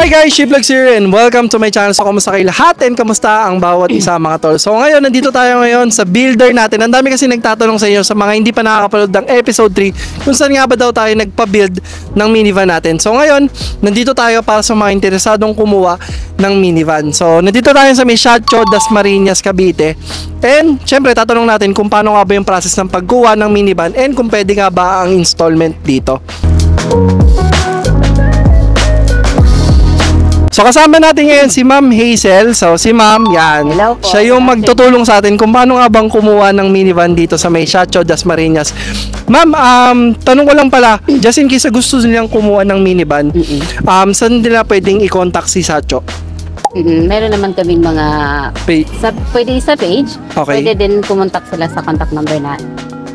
Hi guys, Shivlogs here and welcome to my channel. So, kamusta kayo lahat and kamusta ang bawat isa mga tol? So, ngayon, nandito tayo ngayon sa builder natin. Ang dami kasi nagtatanong sa inyo sa mga hindi pa nakakapanood ng episode 3 kung saan nga ba daw tayo nagpa-build ng minivan natin. So, ngayon, nandito tayo para sa mga interesadong kumuha ng minivan. So, nandito tayo sa may Shacho, Dasmariñas, Cavite. And, syempre, tatanong natin kung paano nga ba yung process ng pagkuha ng minivan and kung pwede nga ba ang installment dito. So kasama natin ngayon si Ma'am Hazel. So si Ma'am, yan. Hello po. Siya yung magtutulong sa atin kung paano nga bang kumuha ng minivan dito sa may Shacho, Dasmariñas. Ma'am, tanong ko lang pala, just in case gusto nilang kumuha ng minivan, saan nila pwedeng i-contact si Shacho? Meron naman kaming mga pwede sa page, Okay. pwede din kumontak sila sa contact number na.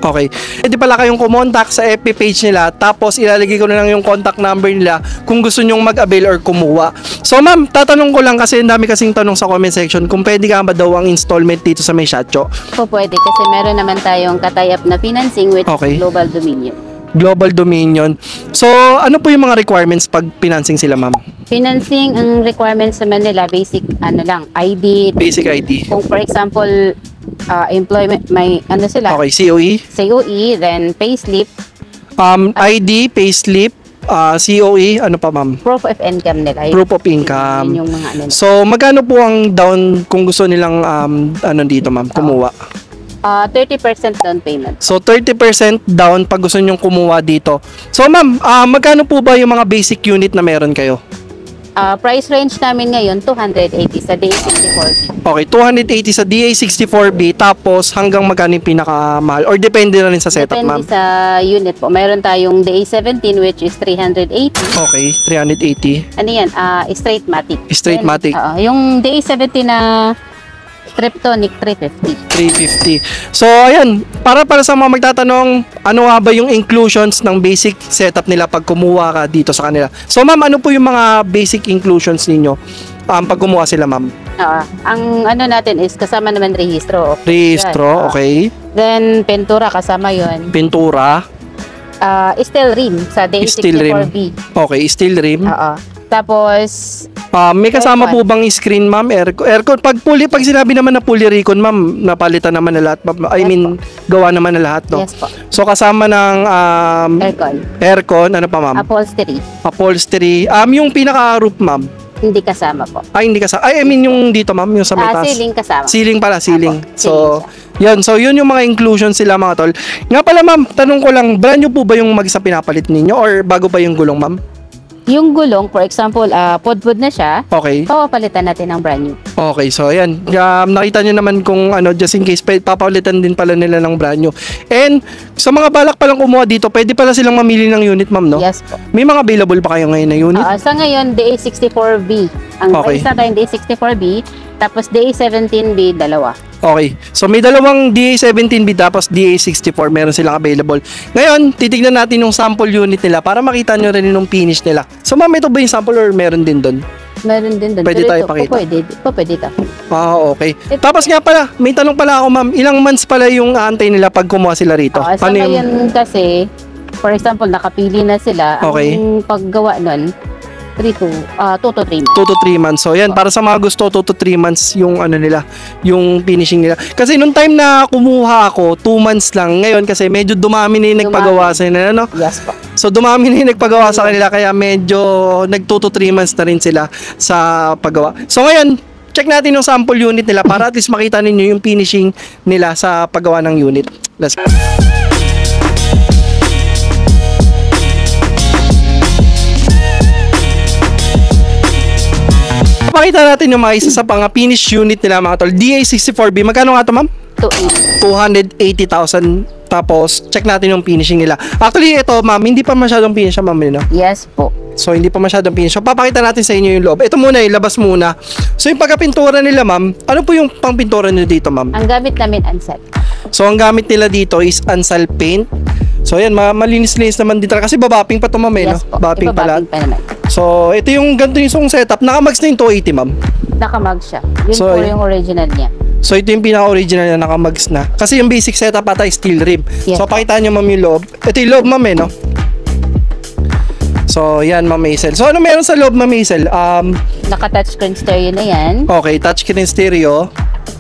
Okay. Pwede pala kayong kumontak sa FB page nila, tapos ilalagay ko na lang yung contact number nila kung gusto nyong mag-avail or kumuha. So ma'am, tatanong ko lang kasi ang dami kasing tanong sa comment section kung pwede nga ba daw ang installment dito sa may Shacho. Po pwede kasi meron naman tayong katayap na financing with Okay. Global Dominion. Global Dominion. So, ano po yung mga requirements pag financing sila, ma'am? Financing, ang requirements naman nila, basic ID. Basic ID. Kung for example, employment, may ano sila, Okay, COE. COE, then payslip, ID, payslip, COE, ano pa, ma'am? proof of income nila. Proof of income. Yun yung mga ano. So, magkano po ang down kung gusto nilang ano dito, ma'am, kumuha? 30% down payment. So, 30% down pag gusto nyong kumuha dito. So, ma'am, magkano po ba yung mga basic unit na meron kayo? Price range namin ngayon, 280 sa DA64B. Okay, 280 sa DA64B, tapos hanggang magkano yung pinakamahal? Or depende na rin sa setup, ma'am? Depende sa unit po. Mayroon tayong DA17 which is 380. Okay, 380. Ano yan? Straight-matic. Straight-matic. Yung DA17 na Streptonic, 350. 350. So, ayan, para sa mga magtatanong, ano nga ba yung inclusions ng basic setup nila pag kumuha ka dito sa kanila? So, ma'am, ano po yung mga basic inclusions ninyo pag kumuha sila, ma'am? Ang ano natin is kasama naman rehistro. Rehistro, okay. Then, pintura kasama yon. Pintura. Steel rim sa Steel rim. DA64B. Okay, steel rim. Tapos, may kasama po bang screen, ma'am? Aircon. Pag sinabi naman na fully recon, ma'am, napalitan naman na lahat. I mean, gawa naman na lahat, no? yes po. So, kasama ng aircon, ano pa, ma'am? Upholstery. Yung pinaka-roof, ma'am? Hindi kasama po. Ay, hindi kasama. I mean, yung dito, ma'am, yung sa may taas. Ceiling kasama. Ceiling pala, ceiling. Apo, So, yun. So, yun yung mga inclusions sila, mga tol. Nga pala, ma'am, tanong ko lang, brand new po ba yung mag-isa pinapalit ninyo or bago pa yung gulong, ma'am? Yung gulong, for example, podwood na siya, Okay. papalitan natin ng brand new. Okay, so ayan. Nakita nyo naman kung ano, just in case, papalitan din pala nila ng brand new. And sa mga balak palang kumuha dito, pwede pala silang mamili ng unit, ma'am, no? Yes po. May mga available pa kayo ngayon na unit? Sa ngayon, DA64B. Ang Okay. isa tayong DA64B, tapos DA17B, dalawa. Okay. So may dalawang DA17B tapos DA64 meron silang available. Ngayon, titignan natin yung sample unit nila para makita nyo rin yung finish nila. So ma'am, ito ba yung sample or meron din doon? Meron din doon. Pwede Pero tayo ito, pakita? Pwede ito. Okay. Tapos nga pala, may tanong pala ako, ma'am. Ilang months pala yung aantay nila pag kumuha sila rito? Sa ngayon kasi, for example, nakapili na sila. Okay. Ang paggawa nun, 2 to 3 months. 2 to 3 months. So yan, para sa mga gusto, 2 to 3 months yung ano nila, yung finishing nila. Kasi nung time na kumuha ako, 2 months lang. Ngayon kasi medyo dumami na yung nagpagawa sa nila, no? Yes po. So dumami na yung nagpagawa sa kanila, kaya medyo nag 2 to 3 months na rin sila sa paggawa. So ngayon, check natin yung sample unit nila para at least makita ninyo yung finishing nila sa paggawa ng unit. Let's go. Pakita natin yung mga isa sa finish unit nila, mga tol. DA64B, magkano nga ito, ma'am? 280,000. Tapos, check natin yung finishing nila. Actually, ito, ma'am, hindi pa masyadong finish, ma'am, no? Yes po. So, hindi pa masyadong finish. So, papakita natin sa inyo yung loob. Ito muna, ilabas muna. So, yung pagkapintura nila, ma'am, ano po yung pangpintura nyo dito, ma'am? Ang gamit namin, Ansal. So, ang gamit nila dito is Ansal paint. So, ayan, malinis-linis naman dito. Kasi babaping pa ito, ma'am, no? Yes po. Babaping pa lahat. Pa naman. So, ito yung ganito yung setup. Nakamags na yung 280, ma'am. Nakamag siya. Yun So, po yung original niya. So, ito yung pinaka-original na nakamags na. Kasi yung basic setup ata is steel rim. Yes. So, pakita nyo, ma'am, yung loob. Ito yung loob, ma'am, no? So, yan, Ma'am Hazel. So, ano meron sa loob, Ma'am Hazel? Naka-touchscreen stereo na yan. Okay, touchscreen stereo.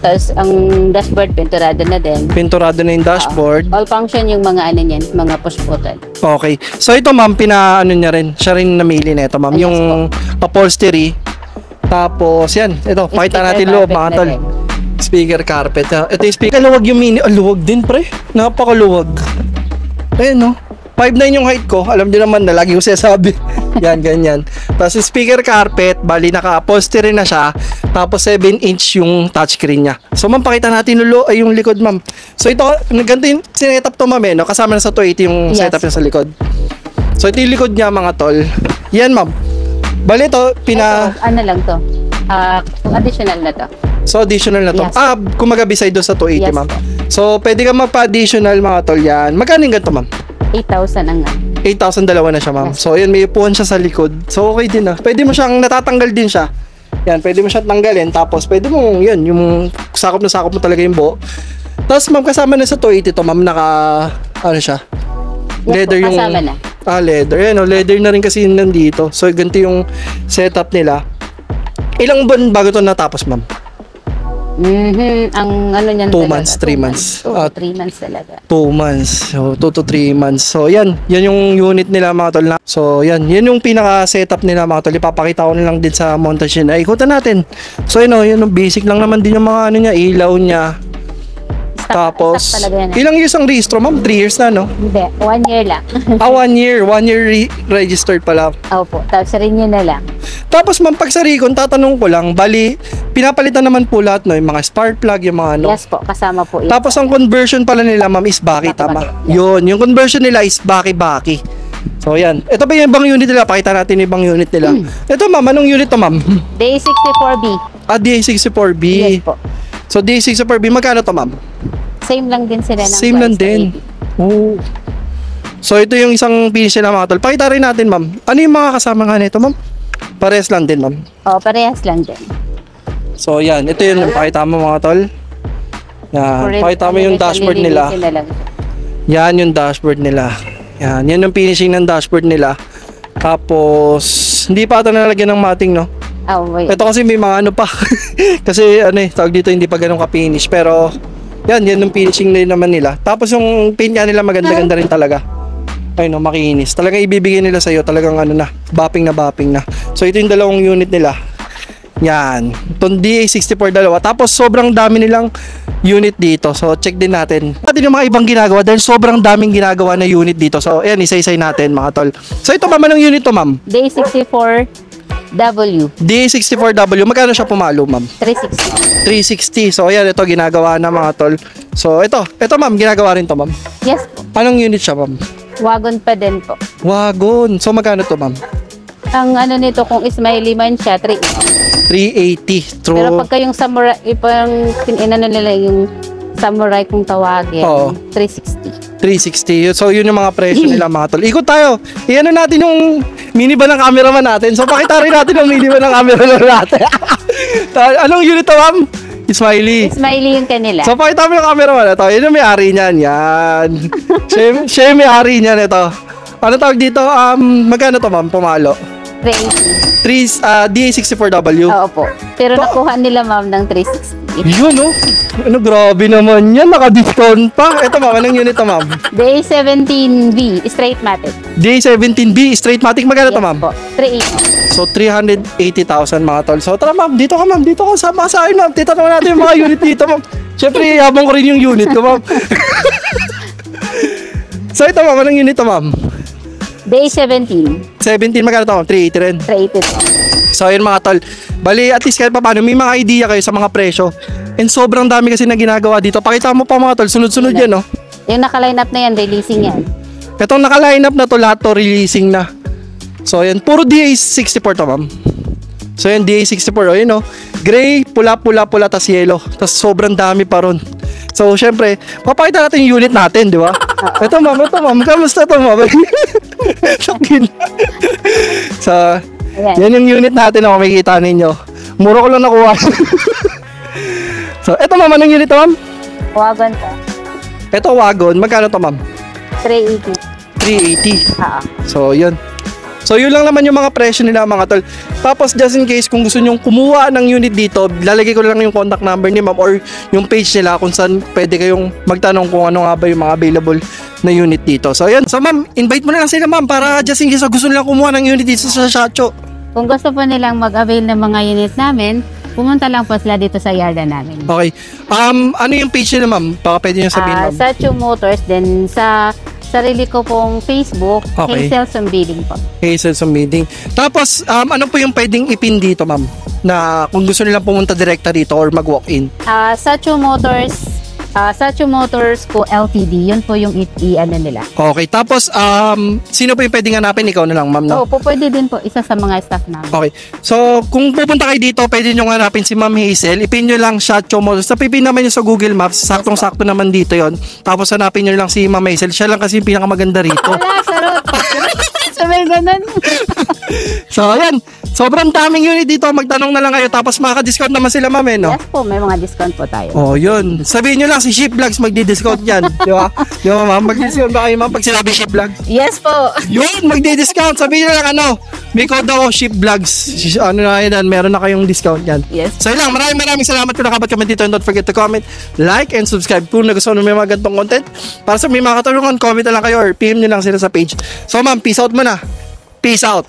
Tapos, ang dashboard, pinturado na din. Pinturado na yung dashboard. All function yung mga ano niyan, mga push button. Okay. So, ito, Ma'am, ano niya rin. Siya rin namili nito, Ma'am. Yes, Yung upholstery. Tapos, yan. Ito, pakita natin loob, mga tol. Speaker carpet. Ito yung speaker. Luwag yung mini. Luwag din, pre. Napakaluwag. Ayan, no? 5'9" yung height ko. Alam niyo naman na lagi ko sinasabi. Yan, ganyan. Tapos yung speaker carpet, bali naka-upholstery na siya. Tapos 7" yung touchscreen niya. So, ma'am, pakita natin yung likod, ma'am. So, ito, ganito yung sinetup to, ma'am, no? Kasama na sa 280 yung setup niya sa likod. So, ito yung likod niya, mga tol. Yan, ma'am. Bali ito, Ito, ano lang to? Additional na to. So, additional na to. Yes. Kumaga beside doon sa 280, Yes, ma'am. po. So, pwede ka magpa-additional, mga tol, yan. Magkano yung ganito, ma'am? 8,000 ang 8,000 dalawa na siya, ma'am. Yes. So, ayan, may upuan siya sa likod. So, okay din, ah. Pwede mo siyang natatanggal din siya. Yan, pwede mo siyang tanggalin. Tapos, pwede mo, yan, yung sakop na sakop mo talaga yung buo. Tapos, ma'am, kasama na sa 280 to, ma'am, ano siya? Yes, Leather po, yung... kasama na. Leather. Yan, leather na rin kasi yun nandito. So, ganito yung setup nila. Ilang buwan bago to natapos, ma'am? Ang ano niyan 2 months, 3 months. 3 months talaga. 2 months. So, 2 to 3 months. So, yan. Yan yung unit nila, mga tol. So, yan. Yan yung pinaka-setup nila, mga tol. Ipapakita ko na lang din sa montage niya. Ikutan natin. So, yun, yun yung basic lang naman din yung mga ano niya, ilaw niya. Tapos, stock talaga yan. ilang years ang registro, ma'am? 3 years na, no? Hindi, 1 year lang. 1 year. 1 year registered pala. Opo, tapos renew na lang. Tapos, ma'am, pag sa Recon, tatanong ko lang, bali, pinapalitan naman po lahat, no? Yung mga spark plug, yung mga ano. Yes po, kasama po ito. Tapos, ang conversion pala nila, ma'am, is baki, tama? Baki-baki. Yun, yung conversion nila is baki-baki. So, yan. Ito pa yung ibang unit nila. Pakita natin yung ibang unit nila. Ito, ma'am, anong unit to, ma'am? Day 64B. DA64B. Yes po. So, DA64B, magkano to, ma'am? Same lang din sila ng Same lang din. Oh. So, ito yung isang finish nila, mga tol. Pakita rin natin, ma'am. Ano yung mga kasama nga nito, ma'am? Parehas lang din, ma'am. Parehas lang din. So, yan. Ito yung pakita mo, mga tol. Yan. Pakita mo yung dashboard nila. Yan yung dashboard nila. Yan. Yan yung finishing ng dashboard nila. Tapos, hindi pa ito nalagyan ng matting, no? Wait. Ito kasi may mga ano pa. Kasi, tawag dito, hindi pa ganun ka-finish. Pero, yan yung finishing na naman nila. Tapos yung paint nga nila maganda-ganda rin talaga. Ayun, no, makinis. Talagang ibibigay nila sa'yo, talagang bapping na. So ito yung dalawang unit nila. Yan. Itong DA64 dalawa. Tapos sobrang dami nilang unit dito. So check din natin. Natin yung mga ibang ginagawa dahil sobrang daming ginagawa na unit dito. So ayan, isa-isay natin, mga tol. So ito, ma'am, anong unit to, ma'am? Day 64W. DA64W. Magkano siya pumalo, ma'am? 360. 360. So ayan, ito ginagawa na, mga tol. So ito ma'am, ginagawa rin to, ma'am. Yes po. Anong unit siya, ma'am? Wagon pa din po. Wagon. So magkano to, ma'am? Ang ano nito, kung smiley man siya, 380. True. Pero pagka yung samurai, ipang inano nila yung samurai kung tawagin, Oo. 360. 360. So yun yung mga presyo nila, mga tol. Ikot tayo. Iyan natin yung minivan ng cameraman natin. So pakita rin natin yung minivan ng cameraman natin. Anong unit to, ma'am? Smiley. Smiley yung kanila. So pakita mo yung cameraman. Ito, yun yung may-ari niyan. Yan. siya yung may-ari niyan. Ito. Ano tawag dito? Magkano to, ma'am? Pumalo. 380. DA64W. Oo po. Pero nakuha nila, ma'am, ng 360. Yun, oh. Grabe naman yan. Naka-discount pa. Ito, ma'am. Anong unit to, ma'am? Day 17B, straight matic. DA17B, straight matic. Magkano to, ma'am? Po, 380. So, 380,000, mga tol. So, tara, ma'am. Dito ka, ma'am. Dito ka. Sama ka sa akin, ma'am. Tita naman natin yung mga unit dito, ma'am. Siyempre, habang ko rin yung unit ko, ma'am. So, ito, ma'am. Anong unit to, ma'am? Day 17. 17, magkano to, ma'am? 380 rin. 380. So, ayun, mga tol. Bali, at least kahit pa paano, may mga idea kayo sa mga presyo. And sobrang dami kasi na ginagawa dito. Pakita mo pa, mga tol. Sunod-sunod yan, no? Yung naka-line up na yan, releasing yan. Itong naka-line up na to, lahat to releasing na. So, ayan. Puro DA64 to, ma'am. So, ayan, DA64. O, yun, no? Gray, pula, tas yellow. Tas sobrang dami pa ron. So, syempre, papakita natin yung unit natin, di ba? Ito, ma'am. Kamusta to, ma'am? Sakin. So, Ayan. yan yung unit natin na makikita ninyo. Mura ko lang nakuha. So, ito, ma'am. Anong unit to, ma'am? Wagon po. Ito, wagon. Magkano to, ma'am? 380. 380. Oo. So, yun. So, So yun lang naman yung mga presyo nila mga tol. Tapos just in case kung gusto nyo kumuha ng unit dito, lalagay ko lang yung contact number ni ma'am or yung page nila kung saan pwede kayong magtanong kung ano nga ba yung mga available na unit dito. So yun. So ma'am, invite mo na lang sila ma'am para just in case gusto nila kumuha ng unit dito sa Shacho. Kung gusto po nilang mag-avail ng mga unit namin, pumunta lang po sila dito sa yarda namin. Okay. Ano yung page nila ma'am? Baka pwede nyo sabihin ma'am. Sa Chu Motors, then sa sarili ko pong Facebook, Okay. Hazel Sumbiling po. Hazel sa meeting. Tapos, ano po yung pwedeng ipin dito ma'am? Na kung gusto nilang pumunta direkta dito or mag-walk-in. Sa Chu Motors ko LTD, yun po yung i-ano nila. Okay. Tapos, sino po yung pwedeng hanapin? Ikaw na lang ma'am, no? Po, pwede din po, isa sa mga staff namin. Okay. So, kung pupunta kayo dito, pwede nyo hanapin si Ma'am Hazel. Ipin nyo lang Shacho Motors. Napipin naman nyo sa Google Maps. Saktong-sakto naman dito yon. Tapos, hanapin nyo lang si Ma'am Hazel. Siya lang kasi yung pinakamaganda rito. Wala, sarot. Sabay ganun. So, ayan. Sobrang daming unit dito. Magtanong na lang kayo. Tapos, makaka-discount naman sila, ma'am, no? Yes po, may mga discount po tayo. Oh, yun. Sabihin nyo lang si Ship Vlogs magdi-discount yan. Di ba? Di ba, ma'am? Magdi-discount ba kayo, ma'am, pag sinabi Ship Vlogs? Yes po. Yun, magdi-discount. Sabihin nyo lang, may code ako, Ship Vlogs. Ano na yan, meron na kayong discount yan. Yes. So, yun lang. Maraming salamat kung nakabat kami dito. And don't forget to comment, like, and subscribe kung nagustuhan nyo may mga ganitong content. Para sa may mga katanungan, comment na lang kayo or PM nyo lang sila sa page. So, ma'am, peace out muna. Peace out.